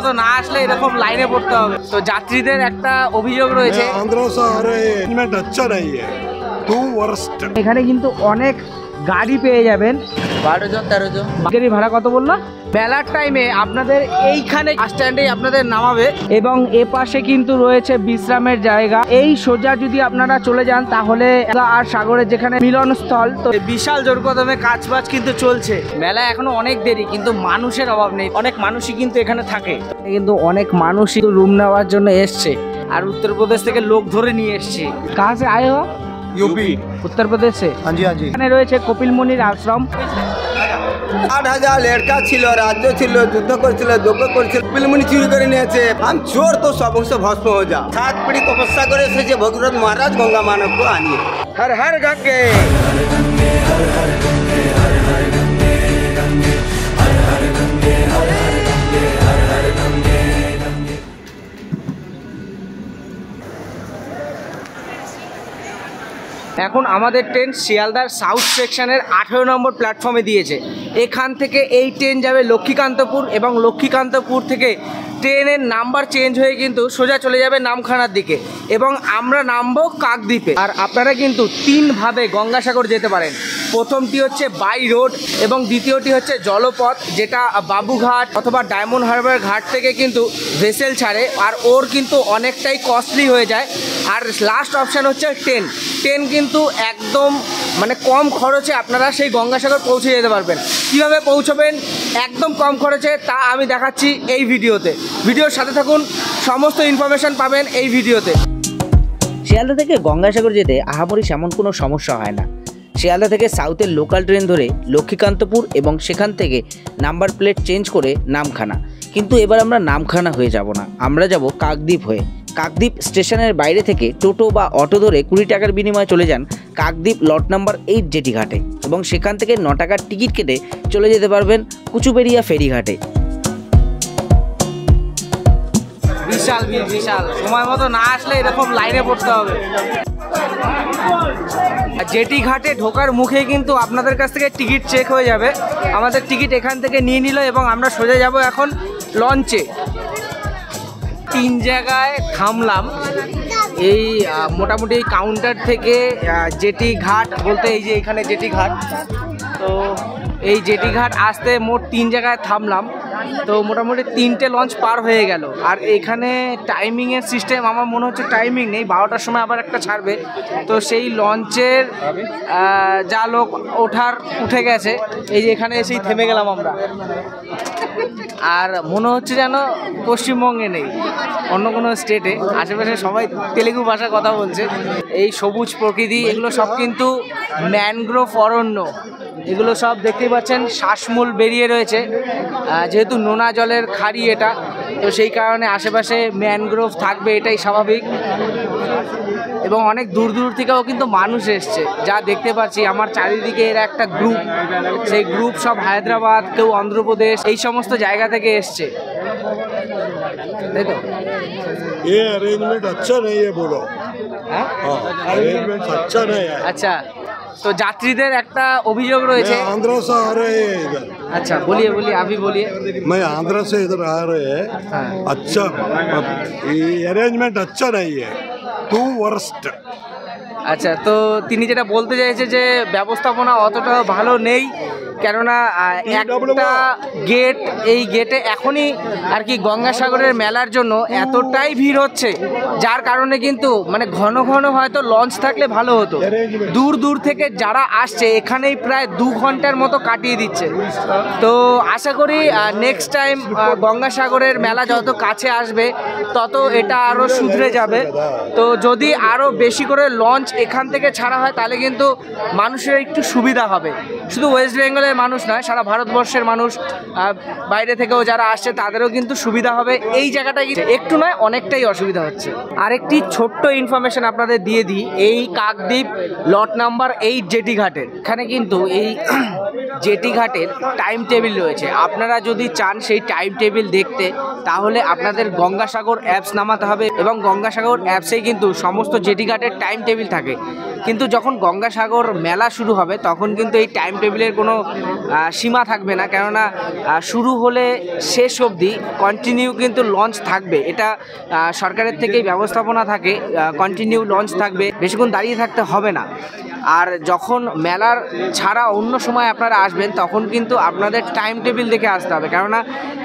মতো না আসলে এরকম লাইনে পড়তে হবে। তো যাত্রীদের একটা অভিযোগ রয়েছে, এখানে কিন্তু অনেক গাড়ি পেয়ে যাবেন, 12 জন 13 জন। গাড়ি ভাড়া কত বললো? মেলার টাইমে আপনাদের এইখানে বাস স্ট্যান্ডে আপনাদের নামাবে এবং এ পাশে কিন্তু রয়েছে বিশ্রামের জায়গা। এই সোজা যদি আপনারা চলে যান তাহলে আর সাগরের যেখানে মিলনস্থল, তো বিশাল জোরকদমে কাজবাজ কিন্তু চলছে। মেলা এখনো অনেক দেরি, কিন্তু মানুষের অভাব নেই, অনেক মানুষই কিন্তু এখানে থাকে, কিন্তু অনেক মানুষই রুম নেওয়ার জন্য এসছে আর উত্তরপ্রদেশ থেকে লোক ধরে নিয়ে এসছে। কাহা সে আয়ে হো? यूपी। उत्तर प्रदेश से। हाँ जी हाँ जी। এখানে রয়েছে কপিল মুনির আশ্রম। 8,000 লেড়কা ছিল, রাজ্য ছিল, যুদ্ধ করেছিল, যজ্ঞ করেছিল, কপিলমুনি চুরি করে নিয়েছে। हम चोर तो सब से भस्म हो जा। 7 पीढ़ी तपस्या করে এসেছে ভগীরথ মহারাজ গঙ্গা মানবকে আনিয়ে। हर हर गंगे। এখন আমাদের ট্রেন শিয়ালদার সাউথ সেকশনের 18 নম্বর প্ল্যাটফর্মে দিয়েছে। এখান থেকে এই ট্রেন যাবে লক্ষ্মীকান্তপুর এবং লক্ষ্মীকান্তপুর থেকে ট্রেনের নাম্বার চেঞ্জ হয়ে কিন্তু সোজা চলে যাবে নামখানার দিকে এবং আমরা নামবো কাকদ্বীপে। আর আপনারা কিন্তু 3 ভাবে গঙ্গাসাগর যেতে পারেন। প্রথমটি হচ্ছে বাই রোড এবং দ্বিতীয়টি হচ্ছে জলপথ, যেটা বাবুঘাট অথবা ডায়মন্ড হারবার ঘাট থেকে কিন্তু ভেসেল ছাড়ে আর ওর কিন্তু অনেকটাই কস্টলি হয়ে যায়। আর লাস্ট অপশান হচ্ছে ট্রেন। ট্রেন কিন্তু একদম মানে কম খরচে আপনারা সেই গঙ্গাসাগর পৌঁছে যেতে পারবেন। কীভাবে পৌঁছবেন একদম কম খরচে তা আমি দেখাচ্ছি এই ভিডিওতে। ভিডিওর সাথে থাকুন, সমস্ত ইনফরমেশান পাবেন এই ভিডিওতে। শিয়ালদা থেকে গঙ্গাসাগর যেতে আহামরি সেমন কোনো সমস্যা হয় না। শিয়ালদা থেকে সাউথের লোকাল ট্রেন ধরে লক্ষ্মীকান্তপুর এবং সেখান থেকে নাম্বার প্লেট চেঞ্জ করে নামখানা। কিন্তু এবার আমরা নামখানা হয়ে যাব না, আমরা যাব কাকদ্বীপ হয়ে। কাকদ্বীপ স্টেশনের বাইরে থেকে টোটো বা অটো ধরে 20 টাকার বিনিময়ে চলে যান কাকদ্বীপ লট নাম্বার 8 জেটি ঘাটে এবং সেখান থেকে 9 টাকার টিকিট কেটে চলে যেতে পারবেন কুচুবেড়িয়া ফেরিঘাটে। বিশাল ভিড়, বিশাল, সময় মতো না আসলে এরকম লাইনে পড়তে হবে। জেটি ঘাটে ঢোকার মুখে কিন্তু আপনাদের কাছ থেকে টিকিট চেক হয়ে যাবে। আমাদের টিকিট এখান থেকে নিয়ে নিল এবং আমরা সোজা যাব এখন লঞ্চে। 3 জায়গায় থামলাম। এই মোটামুটি এই কাউন্টার থেকে জেটি ঘাট বলতে এই যে এখানে জেটি ঘাট, তো এই জেটি ঘাট আসতে মোট 3 জায়গায় থামলাম। তো মোটামুটি 3টে লঞ্চ পার হয়ে গেল। আর এখানে টাইমিংয়ের সিস্টেম আমার মনে হচ্ছে টাইমিং নেই, 12টার সময় আবার একটা ছাড়বে। তো সেই লঞ্চের যা লোক উঠে গেছে, এই যে এখানে এসেই থেমে গেলাম আমরা। আর মনে হচ্ছে যেন পশ্চিমবঙ্গে নেই, অন্য কোনো স্টেটে। আশেপাশে সবাই তেলেগু ভাষা কথা বলছে। এই সবুজ প্রকৃতি এগুলো সব কিন্তু ম্যানগ্রোভ অরণ্য, এগুলো সব দেখতেই পাচ্ছেন শ্বাসমূল বেরিয়ে রয়েছে। যেহেতু নোনা জলের খাড়ি এটা, তো সেই কারণে আশেপাশে ম্যানগ্রোভ থাকবে, এটাই স্বাভাবিক। এবং অনেক দূর দূর থেকেও কিন্তু মানুষ এসছে, যা দেখতে পাচ্ছি আমার চারিদিকে এর একটা গ্রুপ। সেই গ্রুপ সব হায়দ্রাবাদ, কেউ অন্ধ্রপ্রদেশ, এই সমস্ত জায়গা থেকে এসছে, তাই তো? ये अरेंजमेंट अच्छा नहीं है बोलो। हाँ? अरेंजमेंट अच्छा नहीं है। আচ্ছা, তো যাত্রীদের একটা অভিযোগ রয়েছে। मैं आंध्रा से आ रहे हैं इधर। अच्छा बोलिए बोलिए, अभी बोलिए। मैं आंध्रा से इधर आ रहे हैं। हाँ। अच्छा, ये अरेंजमेंट अच्छा नहीं है, टू वर्स्ट। আচ্ছা, তো তিনি যেটা বলতে চাইছে যে ব্যবস্থাপনা অতটা ভালো নেই, কেননা একটা গেট, এই গেটে এখনই আর কি গঙ্গাসাগরের মেলার জন্য এতটাই ভিড় হচ্ছে, যার কারণে কিন্তু মানে ঘন ঘন হয়তো লঞ্চ থাকলে ভালো হতো। দূর দূর থেকে যারা আসছে এখানেই প্রায় 2 ঘন্টার মতো কাটিয়ে দিচ্ছে। তো আশা করি নেক্সট টাইম গঙ্গাসাগরের মেলা যত কাছে আসবে তত এটা আরও শুধরে যাবে। তো যদি আরও বেশি করে লঞ্চ এখান থেকে ছাড়া হয় তাহলে কিন্তু মানুষের একটু সুবিধা হবে। শুধু ওয়েস্ট বেঙ্গলের মানুষ নয়, সারা ভারতবর্ষের মানুষ, বাইরে থেকেও যারা আসছে তাদেরও কিন্তু সুবিধা হবে। এই জায়গাটায় একটু নয় অনেকটাই অসুবিধা হচ্ছে। আরেকটি ছোট্ট ইনফরমেশন আপনাদের দিয়ে দিই, এই কাকদ্বীপ লট নাম্বার 8 জেটি ঘাটের এখানে কিন্তু এই জেটি ঘাটের টাইম টেবিল রয়েছে। আপনারা যদি চান সেই টাইম টেবিল দেখতে তাহলে আপনাদের গঙ্গাসাগর অ্যাপস নামাতে হবে এবং গঙ্গাসাগর অ্যাপসেই কিন্তু সমস্ত জেটি ঘাটের টাইম টেবিল থাকে। কিন্তু যখন গঙ্গাসাগর মেলা শুরু হবে তখন কিন্তু এই টাইম টেবিলের কোনো সীমা থাকবে না, কেননা শুরু হলে শেষ অবধি কন্টিনিউ কিন্তু লঞ্চ থাকবে। এটা সরকারের থেকেই ব্যবস্থাপনা থাকে, কন্টিনিউ লঞ্চ থাকবে, বেশিক্ষণ দাঁড়িয়ে থাকতে হবে না। আর যখন মেলার ছাড়া অন্য সময় আপনারা আসবেন তখন কিন্তু আপনাদের টাইম টেবিল দেখে আসতে হবে, কেননা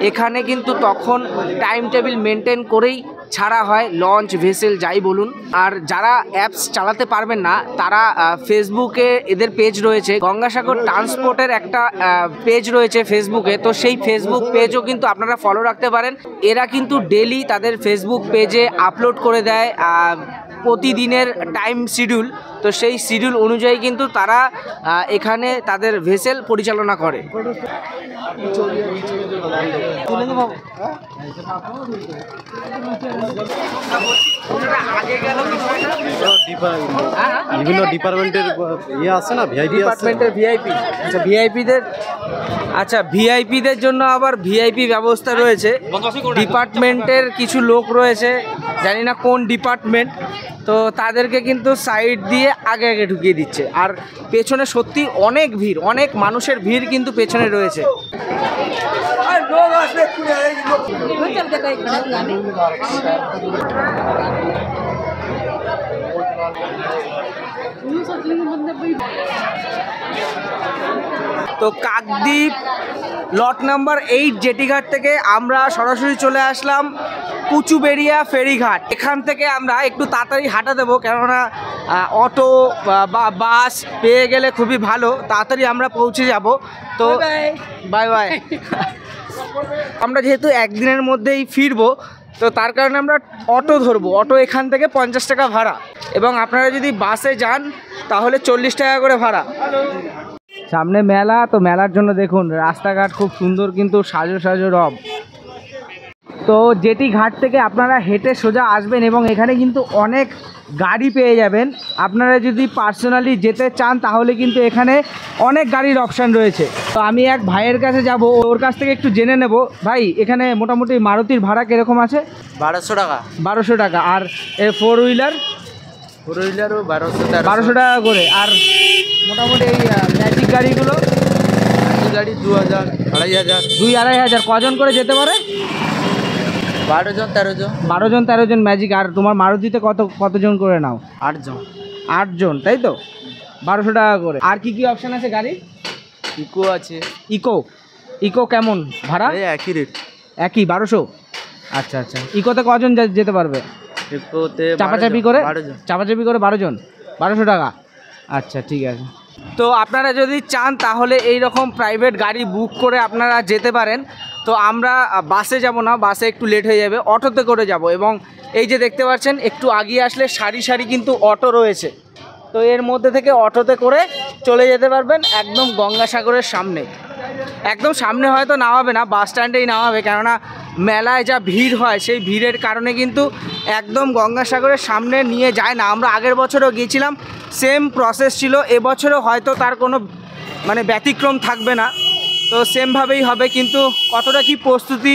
এখানে কিন্তু তখন টাইম টেবিল মেনটেন করেই ছাড়া হয় লঞ্চ, ভেসেল যাই বলুন। আর যারা অ্যাপস চালাতে পারবেন না তারা ফেসবুকে এদের পেজ রয়েছে, গঙ্গাসাগর ট্রান্সপোর্টের একটা পেজ রয়েছে ফেসবুকে, তো সেই ফেসবুক পেজও কিন্তু আপনারা ফলো রাখতে পারেন। এরা কিন্তু ডেলি তাদের ফেসবুক পেজে আপলোড করে দেয় প্রতিদিনের টাইম শিডিউল, তো সেই শিডিউল অনুযায়ী কিন্তু তারা এখানে তাদের ভেসেল পরিচালনা করে। বিভিন্ন ডিপার্টমেন্টের ইয়ে আছে না, ডিপার্টমেন্টের ভিআইপি, আচ্ছা ভিআইপিদের জন্য আবার ভিআইপি ব্যবস্থা রয়েছে। ডিপার্টমেন্টের কিছু লোক রয়েছে, জানি না কোন ডিপার্টমেন্ট, তো তাদেরকে কিন্তু সাইড দিয়ে আগে আগে ঢুকিয়ে দিচ্ছে। আর পেছনে সত্যি অনেক ভিড়, অনেক মানুষের ভিড় কিন্তু পেছনে রয়েছে। তো কাকদ্বীপ লট নাম্বার 8 জেটিঘাট থেকে আমরা সরাসরি চলে আসলাম কুচুবেড়িয়া ফেরিঘাট। এখান থেকে আমরা একটু তাড়াতাড়ি হাঁটা দেবো, কেননা অটো বা বাস পেয়ে গেলে খুবই ভালো, তাড়াতাড়ি আমরা পৌঁছে যাব। তো বাই বাই। আমরা যেহেতু একদিনের মধ্যেই ফিরবো, তো তার কারণে আমরা অটো ধরবো। অটো এখান থেকে 50 টাকা ভাড়া, এবং আপনারা যদি বাসে যান তাহলে 40 টাকা করে ভাড়া। সামনে মেলা, তো মেলার জন্য দেখুন রাস্তাঘাট খুব সুন্দর, কিন্তু সাজো সাজো রব। তো জেটি ঘাট থেকে আপনারা হেঁটে সোজা আসবেন এবং এখানে কিন্তু অনেক গাড়ি পেয়ে যাবেন। আপনারা যদি পার্সোনালি যেতে চান তাহলে কিন্তু এখানে অনেক গাড়ির অপশান রয়েছে। তো আমি এক ভাইয়ের কাছে যাব, ওর কাছ থেকে একটু জেনে নেব। ভাই, এখানে মোটামুটি মারুতির ভাড়া কীরকম আছে? 1200 টাকা। 1200 টাকা। আর ফোর হুইলারও 1200 টাকা করে। আর মোটামুটি এই ম্যাজিক গাড়িগুলো, গাড়ি 2000, 2500, 2-2500। কজন করে যেতে পারে? 12 জন 13 জন। 12 জন 13 জন ম্যাজিক। আর তোমার মারুতিতে কতজন করে নাও? 8 জন। 8 জন, তাই তো? 1200 টাকা করে। আর কি কি অপশান আছে গাড়ি? ইকো আছে। ইকো কেমন ভাড়া? একই রেট, একই 1200। আচ্ছা আচ্ছা। ইকোতে কজন যেতে পারবে? ইকোতে চাপাচাপি করে 12 জন, 1200 টাকা। আচ্ছা, ঠিক আছে। তো আপনারা যদি চান তাহলে এই রকম প্রাইভেট গাড়ি বুক করে আপনারা যেতে পারেন। তো আমরা বাসে যাব না, বাসে একটু লেট হয়ে যাবে, অটোতে করে যাব। এবং এই যে দেখতে পাচ্ছেন একটু আগিয়ে আসলে সারি সারি কিন্তু অটো রয়েছে, তো এর মধ্যে থেকে অটোতে করে চলে যেতে পারবেন একদম গঙ্গাসাগরের সামনে। একদম সামনে হয়তো নামাবে না, বাস স্ট্যান্ডেই নামাবে, কেননা মেলায় যা ভিড় হয় সেই ভিড়ের কারণে কিন্তু একদম গঙ্গাসাগরের সামনে নিয়ে যায় না। আমরা আগের বছরও গিয়েছিলাম, সেম প্রসেস ছিল, এবছরও হয়তো তার কোনো ব্যতিক্রম থাকবে না, তো সেমভাবেই হবে। কিন্তু কতটা কি প্রস্তুতি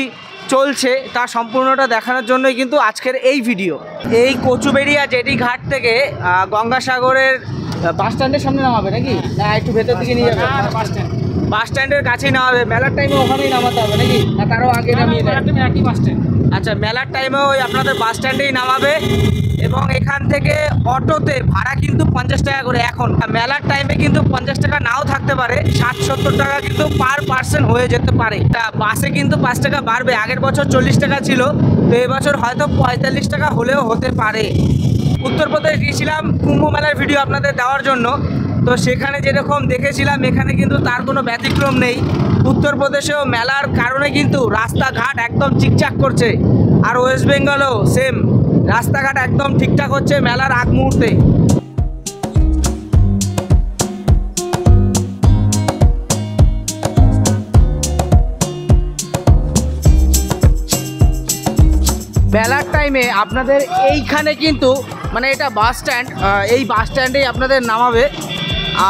চলছে তা সম্পূর্ণটা দেখানোর জন্যই কিন্তু আজকের এই ভিডিও। এই কচুবেড়িয়া জেটি ঘাট থেকে গঙ্গাসাগরের বাস স্ট্যান্ডের সামনে নামাবে নাকি, না একটু ভেতর দিকে নিয়ে যাবে? বাস স্ট্যান্ডের কাছেই নামাবে। মেলার টাইমে ওখানেই নামাতে হবে নাকি, না তারও আগে নামিয়ে দেয়? একই বাস স্ট্যান্ড। আচ্ছা, মেলার টাইমেও ওই আপনাদের বাস স্ট্যান্ডেই নামাবে। এবং এখান থেকে অটোতে ভাড়া কিন্তু 50 টাকা করে। এখন মেলার টাইমে কিন্তু 50 টাকা নাও থাকতে পারে, 60-70 টাকা কিন্তু পার পার্সন হয়ে যেতে পারে। তা বাসে কিন্তু 5 টাকা বাড়বে। আগের বছর 40 টাকা ছিল, তো এবছর হয়তো 45 টাকা হলেও হতে পারে। উত্তরপ্রদেশ গিয়েছিলাম কুম্ভ মেলার ভিডিও আপনাদের দেওয়ার জন্য, তো সেখানে যেরকম দেখেছিলাম এখানে কিন্তু তার কোনো ব্যতিক্রম নেই। উত্তরপ্রদেশেও মেলার কারণে কিন্তু রাস্তাঘাট একদম ঠিকঠাক করছে, আর ওয়েস্ট বেঙ্গলেও সেম রাস্তাঘাট একদম ঠিকঠাক হচ্ছে মেলার আগ মুহূর্তে। মেলার টাইমে আপনাদের এইখানে কিন্তু এটা বাস স্ট্যান্ড, এই বাস স্ট্যান্ডেই আপনাদের নামাবে।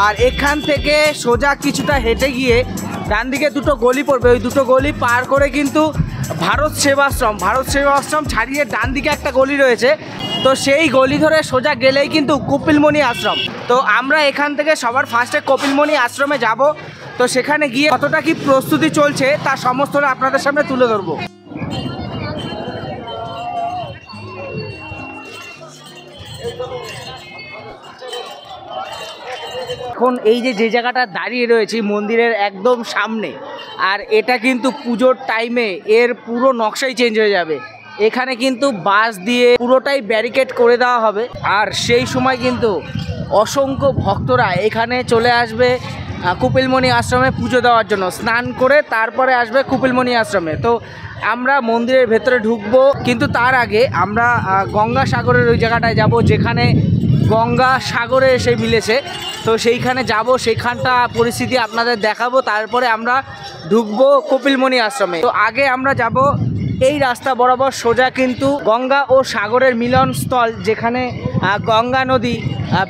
আর এখান থেকে সোজা কিছুটা হেঁটে গিয়ে ডান দিকে দুটো গলি পড়বে, ওই দুটো গলি পার করে কিন্তু ভারত সেবাশ্রম ছাড়িয়ে ডান দিকে একটা গলি রয়েছে। তো সেই গলি ধরে সোজা গেলেই কিন্তু কপিলমণি আশ্রম। তো আমরা এখান থেকে সবার ফার্স্টে কপিলমণি আশ্রমে যাব। তো সেখানে গিয়ে কতটা কি প্রস্তুতি চলছে তার সমস্তটা আপনাদের সামনে তুলে ধরবো। এখন এই যে জায়গাটা দাঁড়িয়ে রয়েছি মন্দিরের একদম সামনে, আর এটা কিন্তু পুজোর টাইমে এর পুরো নকশাই চেঞ্জ হয়ে যাবে। এখানে কিন্তু বাঁশ দিয়ে পুরোটাই ব্যারিকেড করে দেওয়া হবে, আর সেই সময় কিন্তু অসংখ্য ভক্তরা এখানে চলে আসবে কপিলমণি আশ্রমে পুজো দেওয়ার জন্য। স্নান করে তারপরে আসবে কপিলমণি আশ্রমে। তো আমরা মন্দিরের ভেতরে ঢুকবো, কিন্তু তার আগে আমরা গঙ্গাসাগরের ওই জায়গাটায় যাব যেখানে গঙ্গা সাগরে এসে মিলেছে। তো সেইখানে যাব, সেইখানটা পরিস্থিতি আপনাদের দেখাবো, তারপরে আমরা ঢুকবো কপিলমণি আশ্রমে। তো আগে আমরা যাব এই রাস্তা বরাবর সোজা কিন্তু গঙ্গা ও সাগরের মিলনস্থল, যেখানে গঙ্গা নদী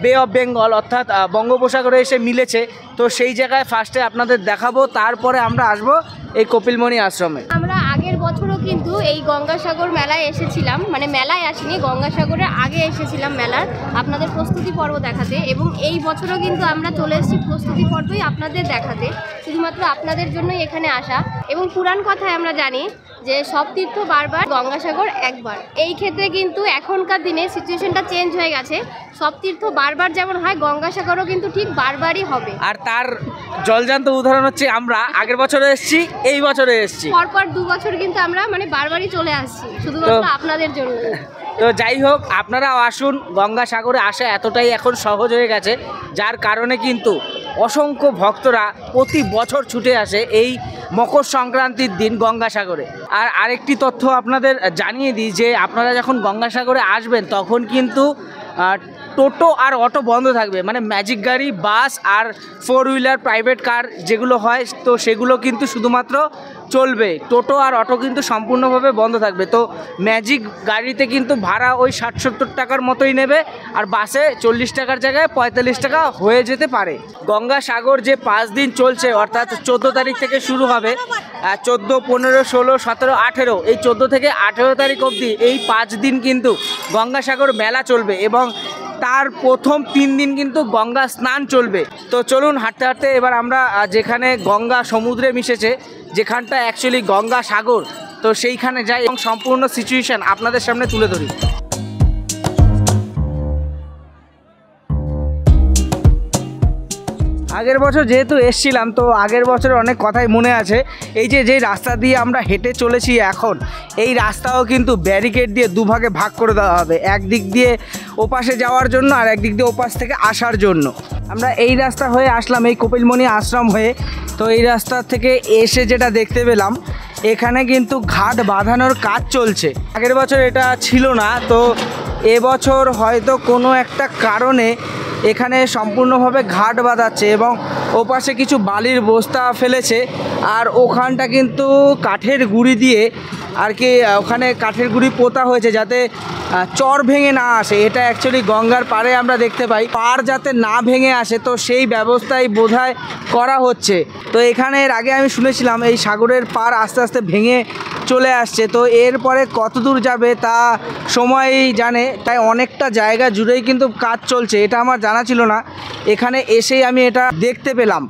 বে অফ বেঙ্গল অর্থাৎ বঙ্গোপসাগরে এসে মিলেছে। তো সেই জায়গায় ফার্স্টে আপনাদের দেখাবো, তারপরে আমরা আসবো এই কপিলমণি আশ্রমে। আমরা আগের বছরও কিন্তু এই গঙ্গাসাগর মেলায় এসেছিলাম, মানে মেলায় আসিনি, গঙ্গাসাগরের আগে এসেছিলাম মেলার আপনাদের প্রস্তুতি পর্ব দেখাতে, এবং এই বছরও কিন্তু আমরা চলে এসেছি প্রস্তুতি পর্বই আপনাদের দেখাতে, শুধুমাত্র আপনাদের জন্যই এখানে আসা। এবং পুরাণ কথায় আমরা জানি যে সব তীর্থ বারবার, গঙ্গাসাগর একবার। এই ক্ষেত্রে কিন্তু এখনকার দিনে সিচুয়েশনটা চেঞ্জ হয়ে গেছে, সব তীর্থ বারবার যেমন হয় গঙ্গাসাগরও কিন্তু ঠিক বারবারই হবে। আর তার জলজান্ত উদাহরণ হচ্ছে আমরা আগের বছরে এসেছি, এই বছরে এসেছি, পরপর 2 বছর কিন্তু আমরা মানে বারবারই চলে আসছি শুধুমাত্র আপনাদের জন্য। তো যাই হোক, আপনারাও আসুন। গঙ্গাসাগরে আসা এতটাই এখন সহজ হয়ে গেছে, যার কারণে কিন্তু অসংখ্য ভক্তরা প্রতি বছর ছুটে আসে এই মকর সংক্রান্তির দিন গঙ্গাসাগরে। আর আরেকটি তথ্য আপনাদের জানিয়ে দিই যে আপনারা যখন গঙ্গাসাগরে আসবেন তখন কিন্তু টোটো আর অটো বন্ধ থাকবে, মানে ম্যাজিক গাড়ি, বাস আর 4 হুইলার প্রাইভেট কার যেগুলো হয় তো সেগুলো কিন্তু শুধুমাত্র চলবে। টোটো আর অটো কিন্তু সম্পূর্ণভাবে বন্ধ থাকবে। তো ম্যাজিক গাড়িতে কিন্তু ভাড়া ওই 60-70 টাকার মতোই নেবে, আর বাসে 40 টাকার জায়গায় 45 টাকা হয়ে যেতে পারে। গঙ্গাসাগর যে 5 দিন চলছে, অর্থাৎ 14 তারিখ থেকে শুরু হবে, 14, 15, 16, 17, 18, এই 14 থেকে 18 তারিখ অবধি এই 5 দিন কিন্তু গঙ্গাসাগর মেলা চলবে, এবং তার প্রথম 3 দিন কিন্তু গঙ্গা স্নান চলবে। তো চলুন হাঁটতে হাঁটতে এবার আমরা যেখানে গঙ্গা সমুদ্রে মিশেছে, যেখানটা অ্যাকচুয়ালি গঙ্গা সাগর, তো সেইখানে যাই এবং সম্পূর্ণ সিচুয়েশান আপনাদের সামনে তুলে ধরি। আগের বছর যেহেতু এসছিলাম, তো আগের বছরের অনেক কথাই মনে আছে। এই যে রাস্তা দিয়ে আমরা হেঁটে চলেছি এখন, এই রাস্তাও কিন্তু ব্যারিকেড দিয়ে দুভাগে ভাগ করে দেওয়া হবে, একদিক দিয়ে ওপাশে যাওয়ার জন্য আর একদিক দিয়ে ওপাশ থেকে আসার জন্য। আমরা এই রাস্তা হয়ে আসলাম এই কপিলমণি আশ্রম হয়ে। তো এই রাস্তা থেকে এসে যেটা দেখতে পেলাম, এখানে কিন্তু ঘাট বাঁধানোর কাজ চলছে। আগের বছর এটা ছিল না, তো এবছর হয়তো কোনো একটা কারণে এখানে সম্পূর্ণভাবে ঘাট বাঁধাচ্ছে, এবং ওপাশে কিছু বালির বস্তা ফেলেছে, আর ওখানটা কিন্তু কাঠের গুঁড়ি দিয়ে আর কি ওখানে কাঠের গুঁড়ি পোতা হয়েছে যাতে চর ভেঙে না আসে। এটা অ্যাকচুয়ালি গঙ্গার পাড়ে আমরা দেখতে পাই, পাড় যাতে না ভেঙে আসে, তো সেই ব্যবস্থাই বোধহয় করা হচ্ছে। তো এখানে এর আগে আমি শুনেছিলাম এই সাগরের পাড় আস্তে আস্তে ভেঙে চলে আসছে, তো এরপরে কত দূর যাবে তা সময়ই জানে। তাই অনেকটা জায়গা জুড়েই কিন্তু কাজ চলছে, এটা আমার জানা ছিল না, এখানে এসেই আমি এটা দেখতে পেলাম।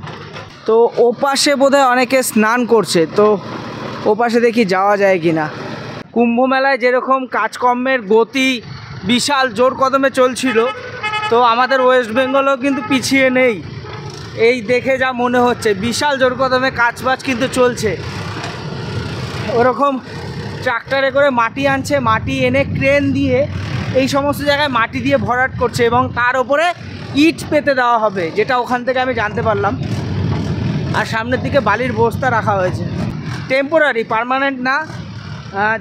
তো ওপাশে বোধহয় অনেকে স্নান করছে, তো ওপাশে দেখি যাওয়া যায় কি না। কুম্ভ মেলায় যেরকম কাজকর্মের গতি বিশাল জোর কদমে চলছিল, তো আমাদের ওয়েস্ট বেঙ্গলও কিন্তু পিছিয়ে নেই। এই দেখে যা মনে হচ্ছে বিশাল জোর কদমে কাজবাজ কিন্তু চলছে। ওরকম ট্রাক্টরে করে মাটি আনছে, মাটি এনে ক্রেন দিয়ে এই সমস্ত জায়গায় মাটি দিয়ে ভরাট করছে, এবং তার ওপরে ইট পেতে দেওয়া হবে, যেটা ওখান থেকে আমি জানতে পারলাম। আর সামনের দিকে বালির বস্তা রাখা হয়েছে, টেম্পোরারি, পার্মানেন্ট না।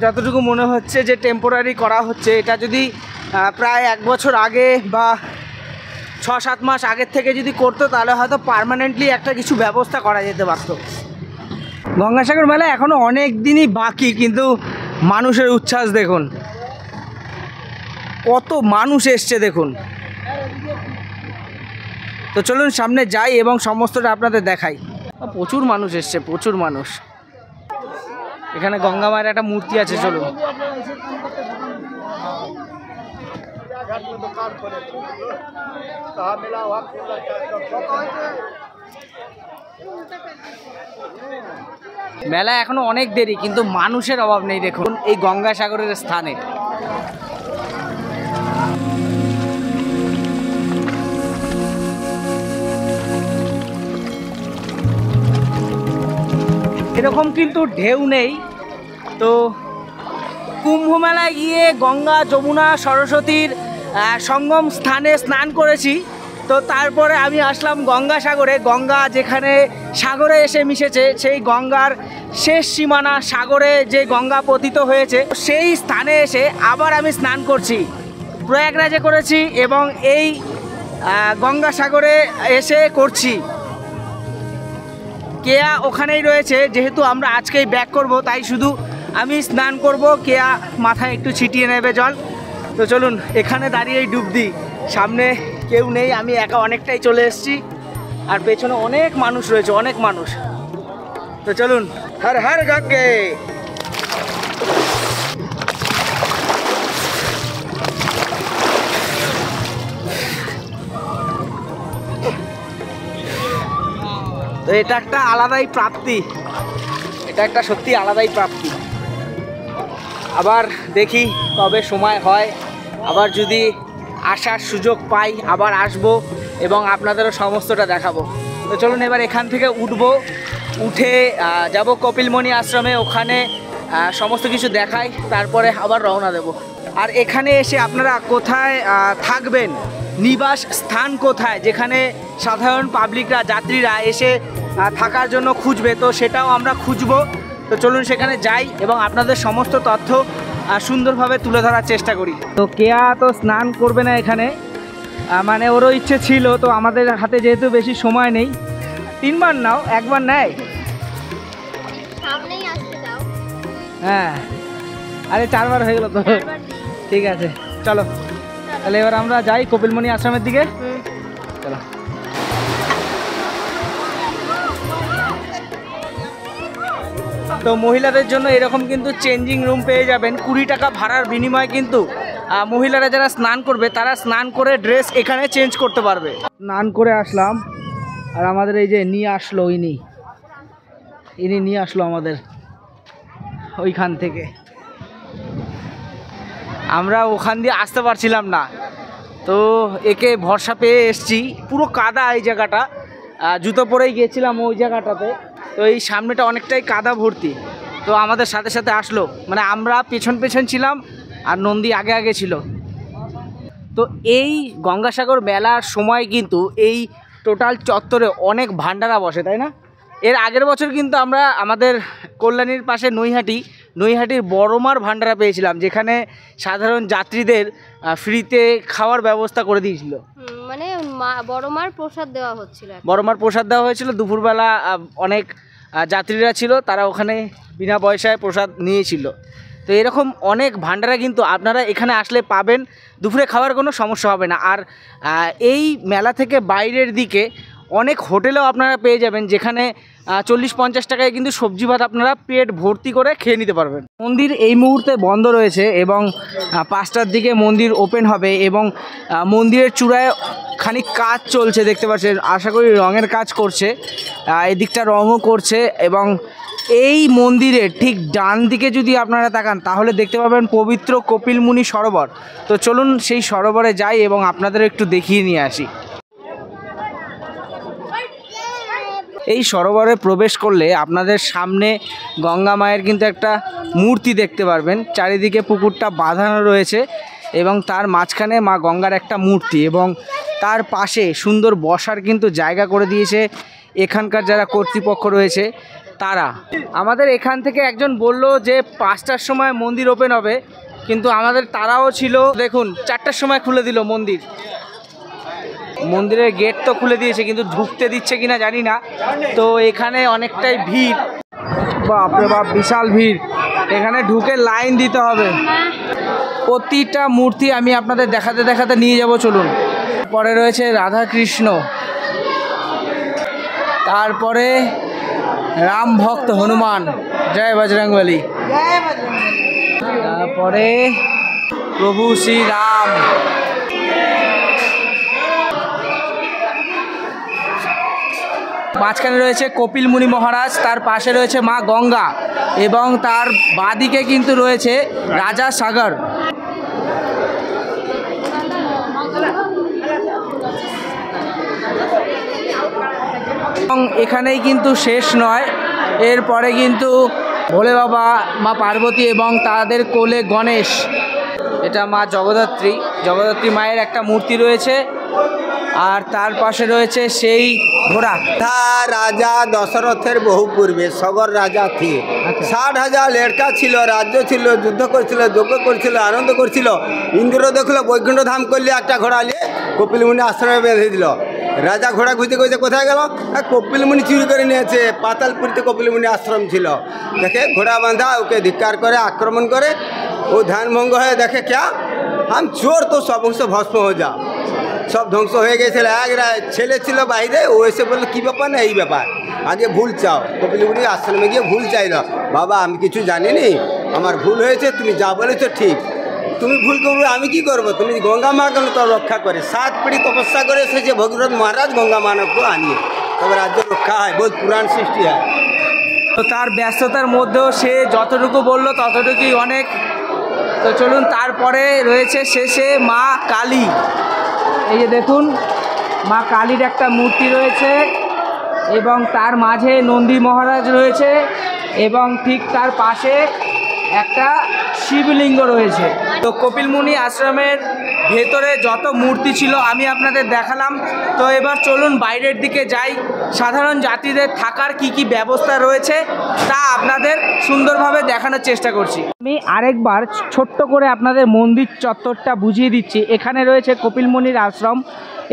যতটুকু মনে হচ্ছে যে টেম্পোরারি করা হচ্ছে। এটা যদি প্রায় 1 বছর আগে বা 6-7 মাস আগের থেকে যদি করতো, তাহলে হয়তো পার্মানেন্টলি একটা কিছু ব্যবস্থা করা যেতে পারত। গঙ্গাসাগর মেলা এখনও অনেক দিনই বাকি, কিন্তু মানুষের উচ্ছ্বাস দেখুন, কত মানুষ এসছে দেখুন। তো চলুন সামনে যাই এবং সমস্তটা আপনাদের দেখাই। প্রচুর মানুষ এসছে, প্রচুর মানুষ। এখানে গঙ্গা মায়ের একটা মূর্তি আছে, চলুন। মেলা এখনো অনেক দেরি, কিন্তু মানুষের অভাব নেই। দেখুন এই গঙ্গাসাগরের স্থানে এরকম কিন্তু ঢেউ নেই। তো কুম্ভ মেলায় গিয়ে গঙ্গা, যমুনা, সরস্বতীর সঙ্গম স্থানে স্নান করেছি। তো তারপরে আমি আসলাম গঙ্গাসাগরে। গঙ্গা যেখানে সাগরে এসে মিশেছে, সেই গঙ্গার শেষ সীমানা সাগরে যে গঙ্গা পতিত হয়েছে, সেই স্থানে এসে আবার আমি স্নান করছি। প্রয়াগরাজে করেছি এবং এই গঙ্গাসাগরে এসে করছি। কেয়া ওখানেই রয়েছে, যেহেতু আমরা আজকেই ব্যাক করব, তাই শুধু আমি স্নান করব, কেয়া মাথায় একটু ছিটিয়ে নেবে জল। তো চলুন এখানে দাঁড়িয়েই ডুব দিই। সামনে কেউ নেই, আমি একা অনেকটাই চলে এসেছি, আর পেছনে অনেক মানুষ রয়েছে, অনেক মানুষ। তো চলুন, হর হর গঙ্গে। তো এটা একটা আলাদাই প্রাপ্তি, এটা একটা সত্যি আলাদাই প্রাপ্তি। আবার দেখি কবে সময় হয়, আবার যদি আসার সুযোগ পাই আবার আসব এবং আপনাদেরও সমস্তটা দেখাবো। তো চলুন এবার এখান থেকে উঠে যাব কপিলমণি আশ্রমে, ওখানে সমস্ত কিছু দেখাই, তারপরে আবার রওনা দেব। আর এখানে এসে আপনারা কোথায় থাকবেন, নিবাস স্থান কোথায়, যেখানে সাধারণ পাবলিকরা, যাত্রীরা এসে থাকার জন্য খুঁজবে, তো সেটাও আমরা খুঁজবো। তো চলুন সেখানে যাই এবং আপনাদের সমস্ত তথ্য সুন্দরভাবে তুলে ধরার চেষ্টা করি। তো কেয়া তো স্নান করবে না এখানে, মানে ওরও ইচ্ছে ছিল। তো আমাদের হাতে যেহেতু বেশি সময় নেই, 3 বার নাও, 1 বার নেয়। সামনেই আসতে দাও। হ্যাঁ, আরে 4 বার হয়ে গেল তো। ঠিক আছে, চলো তাহলে এবার আমরা যাই কপিলমণি আশ্রমের দিকে। চলো। তো মহিলাদের জন্য এরকম কিন্তু চেঞ্জিং রুম পেয়ে যাবেন। 20 টাকা ভাড়ার বিনিময়ে কিন্তু মহিলারা যারা স্নান করবে তারা স্নান করে ড্রেস এখানে চেঞ্জ করতে পারবে। স্নান করে আসলাম, আর আমাদের এই যে নিয়ে আসলো ইনি নিয়ে আসলো আমাদের ওইখান থেকে। আমরা ওখান দিয়ে আসতে পারছিলাম না, তো একে ভরসা পেয়ে এসছি। পুরো কাদা এই জায়গাটা, জুতো পরেই গিয়েছিলাম ওই জায়গাটাতে। তো এই সামনেটা অনেকটাই কাদা ভর্তি। তো আমাদের সাথে সাথে আসলো, মানে আমরা পেছন ছিলাম আর নন্দী আগে ছিল। তো এই গঙ্গাসাগর মেলার সময় কিন্তু এই টোটাল চত্বরে অনেক ভান্ডারা বসে, তাই না? এর আগের বছর কিন্তু আমরা আমাদের কল্যাণীর পাশে নৈহাটির বড়মার ভান্ডারা পেয়েছিলাম, যেখানে সাধারণ যাত্রীদের ফ্রিতে খাওয়ার ব্যবস্থা করে দিয়েছিল। মানে বড়মার প্রসাদ দেওয়া হচ্ছিল, বড়মার প্রসাদ দেওয়া হয়েছিল। দুপুরবেলা অনেক যাত্রীরা ছিল, তারা ওখানে বিনা পয়সায় প্রসাদ নিয়েছিল। তো এরকম অনেক ভান্ডারা কিন্তু আপনারা এখানে আসলে পাবেন, দুপুরে খাওয়ার কোনো সমস্যা হবে না। আর এই মেলা থেকে বাইরের দিকে অনেক হোটেলেও আপনারা পেয়ে যাবেন, যেখানে 40-50 টাকায় কিন্তু সবজি ভাত আপনারা পেট ভর্তি করে খেয়ে নিতে পারবেন। মন্দির এই মুহূর্তে বন্ধ রয়েছে এবং 5টার দিকে মন্দির ওপেন হবে এবং মন্দিরের চূড়ায় খানিক কাজ চলছে, দেখতে পাচ্ছেন। আশা করি রঙের কাজ করছে, এদিকটা রঙও করছে। এবং এই মন্দিরের ঠিক ডান দিকে যদি আপনারা তাকান তাহলে দেখতে পাবেন পবিত্র কপিলমুনি সরোবর। তো চলুন সেই সরোবরে যাই এবং আপনাদের একটু দেখিয়ে নিয়ে আসি। এই সরোবরে প্রবেশ করলে আপনাদের সামনে গঙ্গা মায়ের কিন্তু একটা মূর্তি দেখতে পারবেন। চারিদিকে পুকুরটা বাঁধানো রয়েছে এবং তার মাঝখানে মা গঙ্গার একটা মূর্তি, এবং তার পাশে সুন্দর বসার কিন্তু জায়গা করে দিয়েছে এখানকার যারা কর্তৃপক্ষ রয়েছে তারা। আমাদের এখান থেকে একজন বলল যে 5টার সময় মন্দির ওপেন হবে, কিন্তু আমাদের তারাও ছিল। দেখুন 4টার সময় খুলে দিল মন্দির। মন্দিরের গেট তো খুলে দিয়েছে, কিন্তু ঢুকতে দিচ্ছে কিনা জানি না। তো এখানে অনেকটাই ভিড়, বাপরে বাপ, বিশাল ভিড়। এখানে ঢুকে লাইন দিতে হবে। প্রতিটা মূর্তি আমি আপনাদের দেখাতে নিয়ে যাব, চলুন। পরে রয়েছে রাধা কৃষ্ণ, তারপরে রাম ভক্ত হনুমান, জয় বজরংবলী। তারপরে প্রভু শ্রী রাম। মাঝখানে রয়েছে কপিল মুনি মহারাজ, তার পাশে রয়েছে মা গঙ্গা এবং তার বাঁদিকে কিন্তু রয়েছে রাজা সাগর। এবং এখানেই কিন্তু শেষ নয়, এরপরে কিন্তু ভোলে বাবা, মা পার্বতী এবং তাদের কোলে গণেশ, এটা মা জগদ্ধাত্রী, জগদ্ধাত্রী মায়ের একটা মূর্তি রয়েছে। আর তার পাশে রয়েছে সেই ঘোড়া। था राजा दशरथের বহু পূর্বে সগর রাজা থি 60,000 লেড়কা ছিল, রাজ্য ছিল, যুদ্ধ করছিল, যজ্ঞ করছিল, আনন্দ করছিল। ইন্দ্র দেখলো বৈকুণ্ঠ ধাম করলে একটা ঘোড়া নিয়ে কপিল মুনি আশ্রমে বেঁধে দিল। রাজা ঘোড়া খুঁজতে খুঁজতে কোথায় গেল? কপিল মুনি চুরি করে নিয়েছে। পাতালপুরিতে কপিল মুনি আশ্রম ছিল। দেখে ঘোড়া বাঁধা, ওকে ধিক্কার করে, আক্রমণ করে। ও ধ্যানভঙ্গ হয়ে দেখে ক্যা हम चोर तो सब अंश भस्म हो जा, সব ধ্বংস হয়ে গেছিল। এক ছেলে ছিল বাইরে, ও এসে বললো কী ব্যাপার না এই ব্যাপার, আগে ভুল চাও। কপিল মুনি আশ্রমে গিয়ে ভুল চাইল, বাবা আমি কিছু জানিনি, আমার ভুল হয়েছে, তুমি যা বলেছো ঠিক, তুমি ভুল করবে আমি কি করব, তুমি গঙ্গা মা কেন তো রক্ষা করে 7 পিঁড়ি তপস্যা করে এসেছে ভগীরথ মহারাজ গঙ্গা মানবকে আনিয়ে, তবে রাজ্য রক্ষা হয়, বহুত পুরাণ সৃষ্টি হয়। তো তার ব্যস্ততার মধ্যেও সে যতটুকু বললো ততটুকুই অনেক। তো চলুন, তারপরে রয়েছে শেষে মা কালী। এই যে দেখুন, মা কালীর একটা মূর্তি রয়েছে এবং তার মাঝে নন্দী মহারাজ রয়েছে এবং ঠিক তার পাশে একটা শিবলিঙ্গ রয়েছে। তো কপিল মুনি আশ্রমের ভেতরে যত মূর্তি ছিল আমি আপনাদের দেখালাম। তো এবার চলুন বাইরের দিকে যাই, সাধারণ যাত্রীদের থাকার কি ব্যবস্থা রয়েছে তা আপনাদের সুন্দরভাবে দেখানোর চেষ্টা করছি। আমি আরেকবার ছোট্ট করে আপনাদের মন্দির চত্বরটা বুঝিয়ে দিচ্ছি। এখানে রয়েছে কপিল মুনির আশ্রম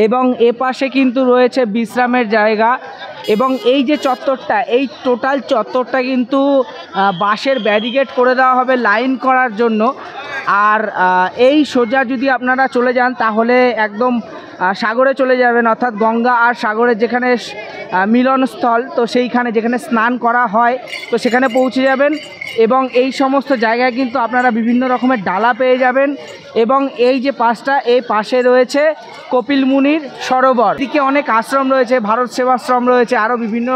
এবং এ পাশে কিন্তু রয়েছে বিশ্রামের জায়গা। এবং এই যে চত্বরটা, এই টোটাল চত্বরটা কিন্তু বাঁশের ব্যারিকেড করে দেওয়া হবে লাইন করার জন্য। আর এই সোজা যদি আপনারা চলে যান তাহলে একদম সাগরে চলে যাবেন, অর্থাৎ গঙ্গা আর সাগরের যেখানে মিলনস্থল, তো সেইখানে যেখানে স্নান করা হয় তো সেখানে পৌঁছে যাবেন। এবং এই সমস্ত জায়গায় কিন্তু আপনারা বিভিন্ন রকমের ডালা পেয়ে যাবেন। এবং এই যে পাশটা, এই পাশে রয়েছে কপিল মুনির সরোবর। এদিকে অনেক আশ্রম রয়েছে, ভারত সেবাশ্রম রয়েছে, আরও বিভিন্ন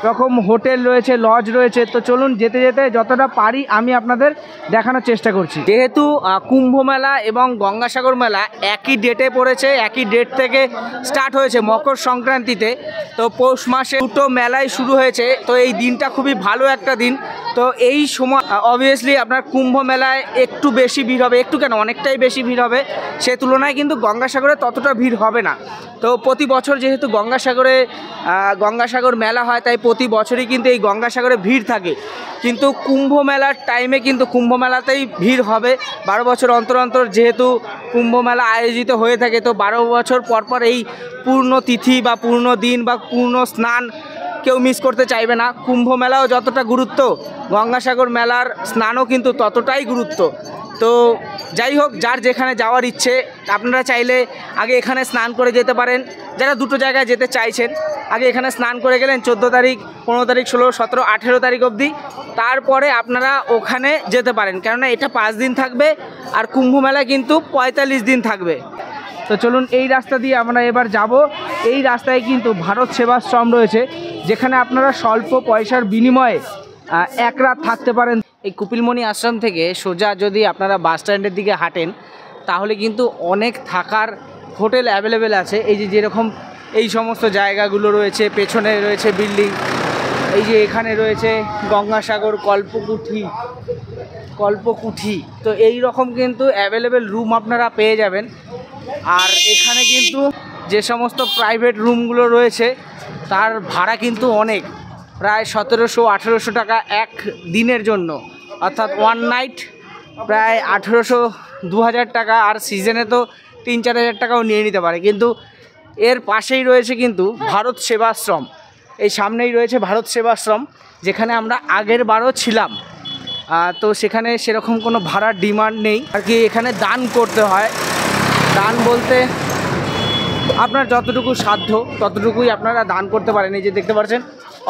রকম হোটেল রয়েছে, লজ রয়েছে। তো চলুন যেতে যেতে যতটা পারি আমি আপনাদের দেখানোর চেষ্টা করছি। যেহেতু কুম্ভ মেলা এবং গঙ্গাসাগর মেলা একই ডেটে পড়েছে, একই ডেট থেকে স্টার্ট হয়েছে মকর সংক্রান্তিতে, তো পৌষ মাসে দুটো মেলাই শুরু হয়েছে। তো এই দিনটা খুবই ভালো একটা দিন। তো এই সময় অবভিয়াসলি আপনার কুম্ভ মেলায় একটু বেশি ভিড় হবে, একটু কেন অনেকটাই বেশি ভিড় হবে, সে তুলনায় কিন্তু গঙ্গাসাগরে ততটা ভিড় হবে না। তো প্রতি বছর যেহেতু গঙ্গাসাগর মেলা হয়, তাই প্রতি বছরই কিন্তু এই গঙ্গাসাগরে ভিড় থাকে। কিন্তু কুম্ভ মেলার টাইমে কিন্তু কুম্ভ মেলাতেই ভিড় হবে। 12 বছর অন্তর অন্তর যেহেতু কুম্ভ মেলা আয়োজিত হয়ে থাকে, তো 12 বছর পর পর এই পূর্ণ তিথি বা পূর্ণ দিন বা পূর্ণ স্নান কেউ মিস করতে চাইবে না। কুম্ভ মেলাও যতটা গুরুত্ব, গঙ্গাসাগর মেলার স্নানও কিন্তু ততটাই গুরুত্ব। তো যাই হোক, যার যেখানে যাওয়ার ইচ্ছে আপনারা চাইলে আগে এখানে স্নান করে যেতে পারেন। যারা দুটো জায়গায় যেতে চাইছেন আগে এখানে স্নান করে গেলেন 14 তারিখ, 15 তারিখ, 16, 17, 18 তারিখ অবধি, তারপরে আপনারা ওখানে যেতে পারেন, কেননা এটা 5 দিন থাকবে আর কুম্ভ মেলা কিন্তু 45 দিন থাকবে। তো চলুন এই রাস্তা দিয়ে আমরা এবার যাব। এই রাস্তায় কিন্তু ভারত সেবাশ্রম রয়েছে, যেখানে আপনারা স্বল্প পয়সার বিনিময়ে 1 রাত থাকতে পারেন। এই কপিলমুনি আশ্রম থেকে সোজা যদি আপনারা বাস স্ট্যান্ডের দিকে হাঁটেন তাহলে কিন্তু অনেক থাকার হোটেল অ্যাভেলেবেল আছে। এই যে যেরকম এই সমস্ত জায়গাগুলো রয়েছে, পেছনে রয়েছে বিল্ডিং, এই যে এখানে রয়েছে গঙ্গাসাগর কল্পকুঠি, তো এই রকম কিন্তু অ্যাভেলেবেল রুম আপনারা পেয়ে যাবেন। আর এখানে কিন্তু যে সমস্ত প্রাইভেট রুমগুলো রয়েছে তার ভাড়া কিন্তু অনেক, প্রায় 1700-1800 টাকা এক দিনের জন্য, অর্থাৎ ওয়ান নাইট প্রায় 1800-2000 টাকা। আর সিজনে তো 3-4 হাজার টাকাও নিয়ে নিতে পারে। কিন্তু এর পাশেই রয়েছে কিন্তু ভারত সেবাশ্রম, এই সামনেই রয়েছে ভারত সেবাশ্রম, যেখানে আমরা আগের বারও ছিলাম। তো সেখানে সেরকম কোনো ভাড়ার ডিমান্ড নেই আর কি, এখানে দান করতে হয়। দান বলতে আপনার যতটুকু সাধ্য ততটুকুই আপনারা দান করতে পারেন। এই যে দেখতে পাচ্ছেন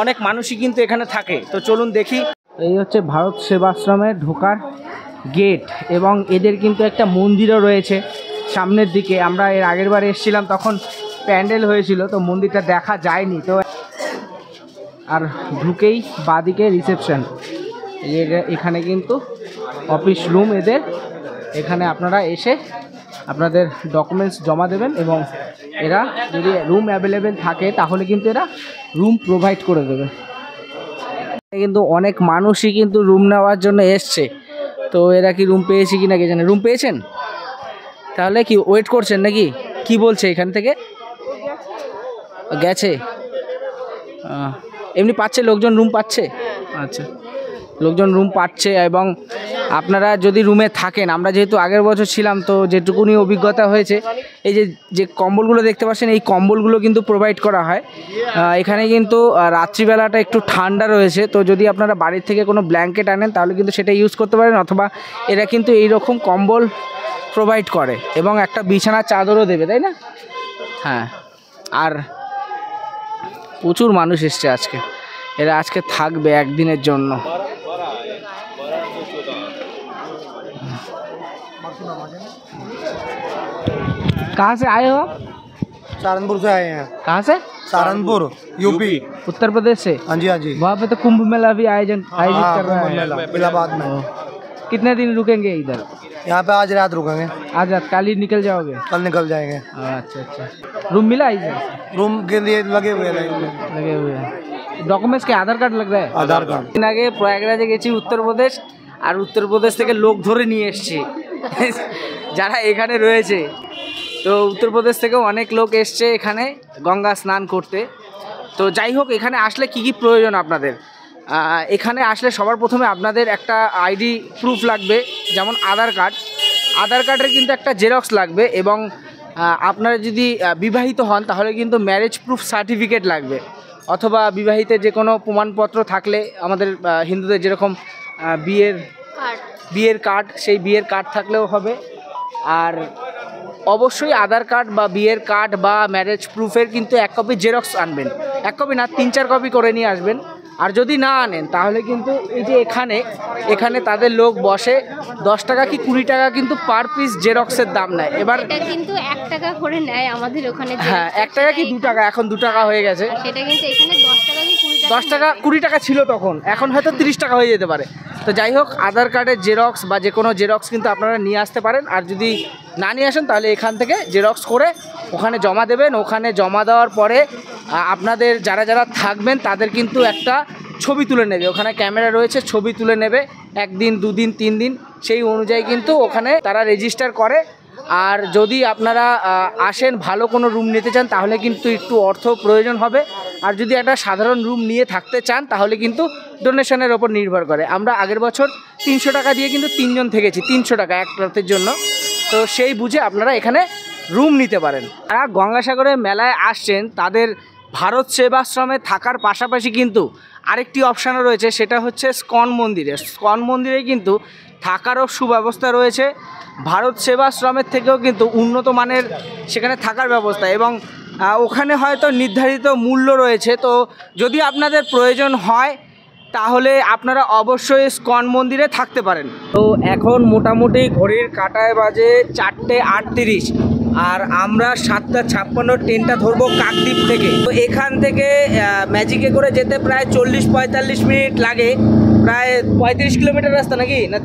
অনেক মানুষই কিন্তু এখানে থাকে। তো চলুন দেখি। এই হচ্ছে ভারত সেবাশ্রমের ঢোকার গেট এবং এদের কিন্তু একটা মন্দিরও রয়েছে সামনের দিকে। আমরা এর আগের বার এসেছিলাম তখন প্যান্ডেল হয়েছিল, তো মন্দিরটা দেখা যায়নি। তো আর ঢুকেই বাদিকে রিসেপশন, এখানে কিন্তু অফিস রুম এদের। এখানে আপনারা এসে আপনাদের ডকুমেন্টস জমা দেবেন এবং এরা যদি রুম অ্যাভেলেবেল থাকে তাহলে কিন্তু এরা রুম প্রোভাইড করে দেবে। কিন্তু অনেক মানুষই কিন্তু রুম নেওয়ার জন্য এসছে, তো এরা কি রুম পেয়েছে কি না কে জানে। রুম পেয়েছেন? তাহলে কি ওয়েট করছেন নাকি? কি বলছে এখান থেকে? গেছে? এমনি পাচ্ছে লোকজন, রুম পাচ্ছে? আচ্ছা, লোকজন রুম পাচ্ছে। এবং আপনারা যদি রুমে থাকেন, আমরা যেহেতু আগের বছর ছিলাম তো যেটুকুনি অভিজ্ঞতা হয়েছে, এই যে কম্বলগুলো দেখতে পাচ্ছেন এই কম্বলগুলো কিন্তু প্রোভাইড করা হয়। এখানে কিন্তু রাত্রিবেলাটা একটু ঠান্ডা রয়েছে, তো যদি আপনারা বাড়ির থেকে কোনো ব্ল্যাঙ্কেট আনেন তাহলে কিন্তু সেটা ইউজ করতে পারেন, অথবা এরা কিন্তু এই রকম কম্বল প্রোভাইড করে এবং একটা বিছানার চাদরও দেবে, তাই না? হ্যাঁ। আর প্রচুর মানুষ এসছে আজকে, এরা আজকে থাকবে একদিনের জন্য। कहाँ से आए हो आप? सहारनपुर से आए हैं। कहाँ से? सहारनपुर यूपी। उत्तर प्रदेश से? हाँ जी हाँ जी। वहाँ पे तो कुंभ मेला भी आयोजित कर रहा है। इलाहाबाद में। कितने दिन रुकेंगे इधर? यहाँ पे आज रात रुकेंगे। आज रात? कल ही निकल जाओगे? कल निकल जाएंगे। अच्छा अच्छा। रूम मिला इधर? रूम के लिए लगे हुए हैं लाइन में। लगे हुए हैं। डॉक्यूमेंट्स के आधार कार्ड लग रहा है? आधार कार्ड। दिन आगे प्रयागराजे গেছি উত্তরপ্রদেশ, আর উত্তরপ্রদেশ থেকে লোক ধরে নিয়ে এসেছি যারা এখানে রয়েছে। তো উত্তরপ্রদেশ থেকেও অনেক লোক এসছে এখানে গঙ্গা স্নান করতে। তো যাই হোক, এখানে আসলে কি কি প্রয়োজন আপনাদের? এখানে আসলে সবার প্রথমে আপনাদের একটা আইডি প্রুফ লাগবে, যেমন আধার কার্ড। আধার কার্ডের কিন্তু একটা জেরক্স লাগবে এবং আপনারা যদি বিবাহিত হন তাহলে কিন্তু ম্যারেজ প্রুফ সার্টিফিকেট লাগবে, অথবা বিবাহিতের যে কোনো প্রমাণপত্র থাকলে, আমাদের হিন্দুদের যেরকম বিয়ের কার্ড, সেই বিয়ের কার্ড থাকলেও হবে। আর অবশ্যই আধার কার্ড বা বিয়ের কার্ড বা ম্যারেজ প্রুফের কিন্তু 1 কপি জেরক্স আনবেন। 1 কপি না, 3-4 কপি করে নিয়ে আসবেন। আর যদি না আনেন তাহলে কিন্তু এই যে এখানে তাদের লোক বসে, 10 টাকা কি 20 টাকা কিন্তু পার পিস জেরক্সের দাম নেয়। এবার এটা কিন্তু 1 টাকা করে নেয় আমাদের ওখানে। হ্যাঁ, 1 টাকা কি 2 টাকা, এখন 2 টাকা হয়ে গেছে। সেটা কিন্তু এখানে 10 টাকা কি 20 টাকা, 10 টাকা 20 টাকা ছিল তখন, এখন হয়তো 30 টাকা হয়ে যেতে পারে। তো যাই হোক, আধার কার্ডের জেরক্স বা যে কোনো জেরক্স কিন্তু আপনারা নিয়ে আসতে পারেন। আর যদি না নিয়ে আসেন তাহলে এখান থেকে জেরক্স করে ওখানে জমা দেবেন। ওখানে জমা দেওয়ার পরে আপনাদের যারা যারা থাকবেন তাদের কিন্তু একটা ছবি তুলে নেবে, ওখানে ক্যামেরা রয়েছে, ছবি তুলে নেবে 1 দিন 2 দিন 3 দিন, সেই অনুযায়ী কিন্তু ওখানে তারা রেজিস্টার করে। আর যদি আপনারা আসেন ভালো কোনো রুম নিতে চান তাহলে কিন্তু একটু অর্থ প্রয়োজন হবে। আর যদি একটা সাধারণ রুম নিয়ে থাকতে চান তাহলে কিন্তু ডোনেশনের ওপর নির্ভর করে। আমরা আগের বছর 300 টাকা দিয়ে কিন্তু 3 জন থেকেছি, 300 টাকা এক রাতের জন্য। তো সেই বুঝে আপনারা এখানে রুম নিতে পারেন। যারা গঙ্গাসাগরের মেলায় আসছেন তাদের ভারত সেবাশ্রমে থাকার পাশাপাশি কিন্তু আরেকটি অপশানও রয়েছে, সেটা হচ্ছে স্কন মন্দিরে। স্কন মন্দিরে কিন্তু থাকারও সুব্যবস্থা রয়েছে। ভারত সেবাশ্রমের থেকেও কিন্তু উন্নত মানের সেখানে থাকার ব্যবস্থা, এবং ওখানে হয়তো নির্ধারিত মূল্য রয়েছে। তো যদি আপনাদের প্রয়োজন হয় তাহলে আপনারা অবশ্যই স্কন মন্দিরে থাকতে পারেন। তো এখন মোটামুটি ঘড়ির কাঁটায় বাজে 4:38, আর আমরা 7:56 ট্রেনটা ধরবো কাকদ্বীপ থেকে। তো এখান থেকে ম্যাজিকে করে যেতে প্রায় 40-45 মিনিট লাগে, প্রায় 35 কিলোমিটার রাস্তা নাকি না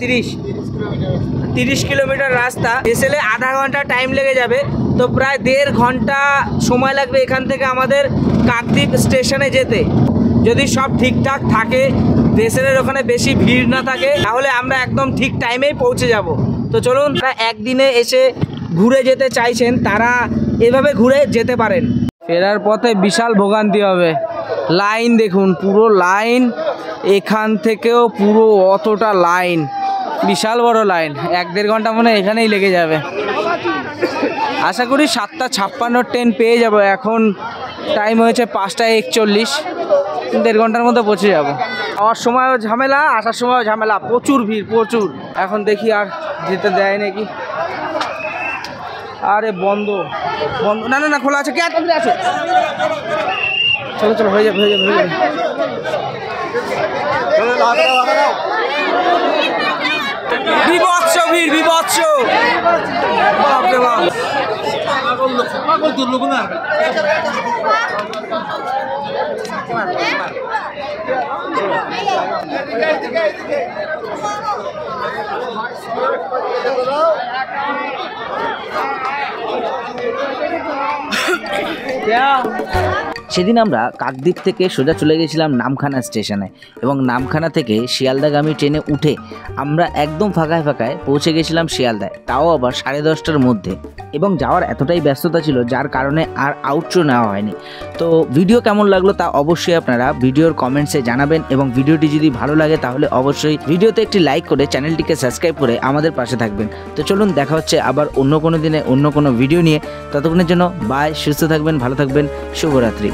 30 কিলোমিটার রাস্তা। এসেলে আধা ঘন্টা টাইম লেগে যাবে, তো প্রায় 1.5 ঘন্টা সময় লাগবে এখান থেকে আমাদের কাকদ্বীপ স্টেশনে যেতে। যদি সব ঠিকঠাক থাকে, ভেসেলের ওখানে বেশি ভিড় না থাকে, তাহলে আমরা একদম ঠিক টাইমেই পৌঁছে যাব। তো চলুন, তারা একদিনে এসে ঘুরে যেতে চাইছেন তারা এভাবে ঘুরে যেতে পারেন। ফেরার পথে বিশাল ভোগান্তি হবে, লাইন দেখুন, পুরো লাইন, এখান থেকেও পুরো অতটা লাইন, বিশাল বড় লাইন, 1-1.5 ঘন্টা মনে এখানেই লেগে যাবে। আশা করি 7:56 ট্রেন পেয়ে যাব। এখন টাইম হয়েছে 5:41, 1.5 ঘন্টার মধ্যে পৌঁছে যাব। যাওয়ার সময়ও ঝামেলা, আসার সময়ও ঝামেলা, প্রচুর ভিড়, প্রচুর। এখন দেখি আর যেতে দেয় নাকি। আরে বন্ধ, না না না, খোলা আছে। কে আসো, চলো চলো, হয়ে যাবে হয়ে যাবে হয়ে যাবে। বিভৎস ভিড়, বিভৎস। বাপরে বাপ। সেদিন আমরা কাকদ্বীপ থেকে সোজা চলে গেছিলাম নামখানা স্টেশনে এবং নামখানা থেকে শিয়ালদাগামী ট্রেনে উঠে আমরা একদম ফাঁকায় ফাঁকায় পৌঁছে গেছিলাম শিয়ালদায়, তাও আবার 10:30টার মধ্যে। এবং যাওয়ার এতটাই ব্যস্ততা ছিল যার কারণে আর আউটরো নেওয়া হয়নি। তো ভিডিও কেমন লাগলো তা অবশ্যই আপনারা ভিডিওর কমেন্টসে জানাবেন এবং ভিডিওটি যদি ভালো লাগে তাহলে অবশ্যই ভিডিওতে একটি লাইক করে চ্যানেলটিকে সাবস্ক্রাইব করে আমাদের পাশে থাকবেন। তো চলুন দেখা হচ্ছে আবার অন্য কোনো দিনে অন্য কোনো ভিডিও নিয়ে। ততক্ষণের জন্য বাই, সুস্থ থাকবেন, ভালো থাকবেন, শুভরাত্রি।